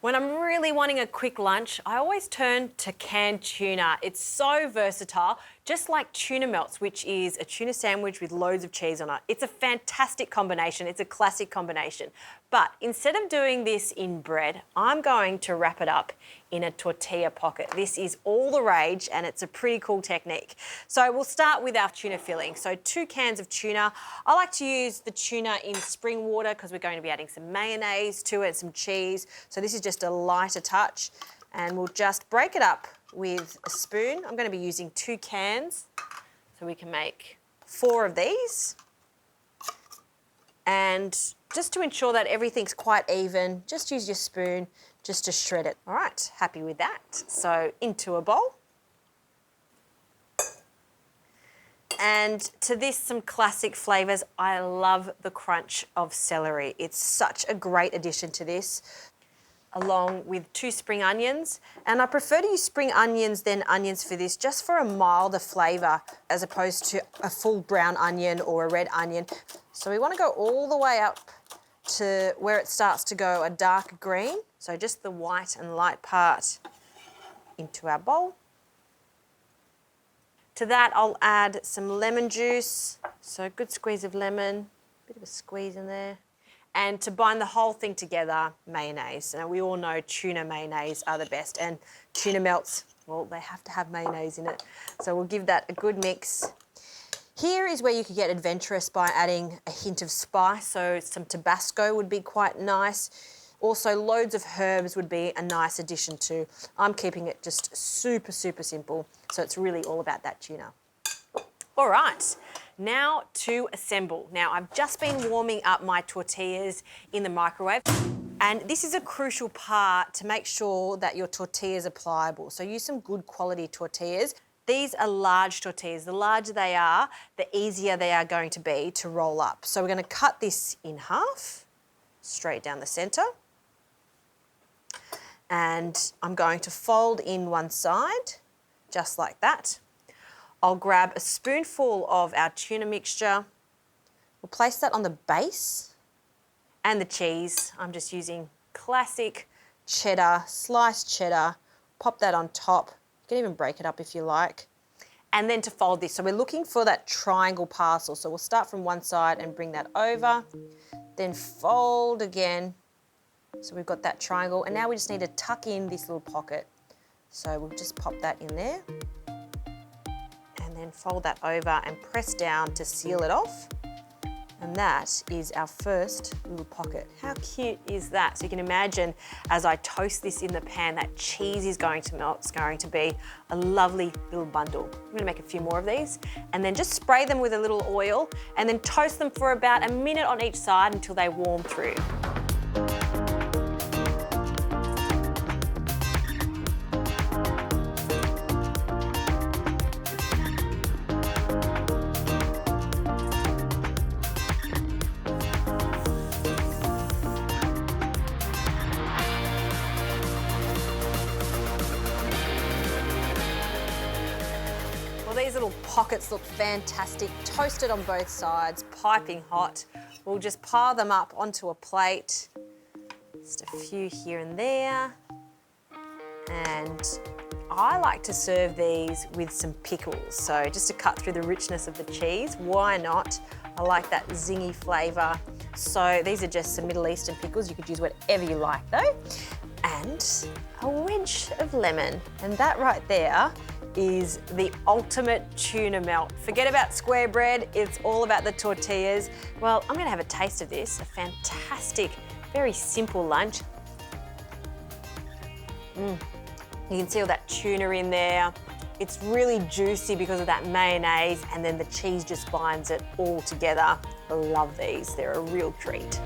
When I'm really wanting a quick lunch, I always turn to canned tuna. It's so versatile, just like tuna melts, which is a tuna sandwich with loads of cheese on it. It's a fantastic combination. It's a classic combination. But instead of doing this in bread, I'm going to wrap it up in a tortilla pocket. This is all the rage and it's a pretty cool technique. So we'll start with our tuna filling. So 2 cans of tuna. I like to use the tuna in spring water because we're going to be adding some mayonnaise to it, some cheese. So this is just a lighter touch, and we'll just break it up with a spoon. I'm going to be using 2 cans, so we can make 4 of these. And just to ensure that everything's quite even, just use your spoon just to shred it. All right, happy with that. So into a bowl. And to this, some classic flavours. I love the crunch of celery. It's such a great addition to this, along with 2 spring onions. And I prefer to use spring onions than onions for this, just for a milder flavour as opposed to a full brown onion or a red onion. So we want to go all the way up to where it starts to go a dark green. So just the white and light part into our bowl. To that, I'll add some lemon juice. So a good squeeze of lemon, bit of a squeeze in there. And to bind the whole thing together, mayonnaise. Now, we all know tuna mayonnaise are the best, and tuna melts, well, they have to have mayonnaise in it. So we'll give that a good mix. Here is where you could get adventurous by adding a hint of spice, so some Tabasco would be quite nice. Also, loads of herbs would be a nice addition too. I'm keeping it just super, super simple, so it's really all about that tuna. All right, now to assemble. Now, I've just been warming up my tortillas in the microwave, and this is a crucial part to make sure that your tortillas are pliable. So use some good quality tortillas. These are large tortillas. The larger they are, the easier they are going to be to roll up. So we're going to cut this in half, straight down the centre. And I'm going to fold in one side, just like that. I'll grab a spoonful of our tuna mixture. We'll place that on the base, and the cheese. I'm just using classic cheddar, sliced cheddar. Pop that on top. You can even break it up if you like. And then to fold this. So we're looking for that triangle parcel. So we'll start from one side and bring that over, then fold again. So we've got that triangle, and now we just need to tuck in this little pocket. So we'll just pop that in there and then fold that over and press down to seal it off. And that is our first little pocket. How cute is that? So you can imagine as I toast this in the pan, that cheese is going to melt. It's going to be a lovely little bundle. I'm gonna make a few more of these and then just spray them with a little oil and then toast them for about a minute on each side until they warm through. Well, these little pockets look fantastic, toasted on both sides, piping hot. We'll just pile them up onto a plate. Just a few here and there. And I like to serve these with some pickles. So just to cut through the richness of the cheese, why not? I like that zingy flavour. So these are just some Middle Eastern pickles. You could use whatever you like though. And a wedge of lemon. And that right there is the ultimate tuna melt. Forget about square bread, it's all about the tortillas. Well, I'm gonna have a taste of this, a fantastic, very simple lunch. You can see all that tuna in there. It's really juicy because of that mayonnaise, and then the cheese just binds it all together. I love these, they're a real treat.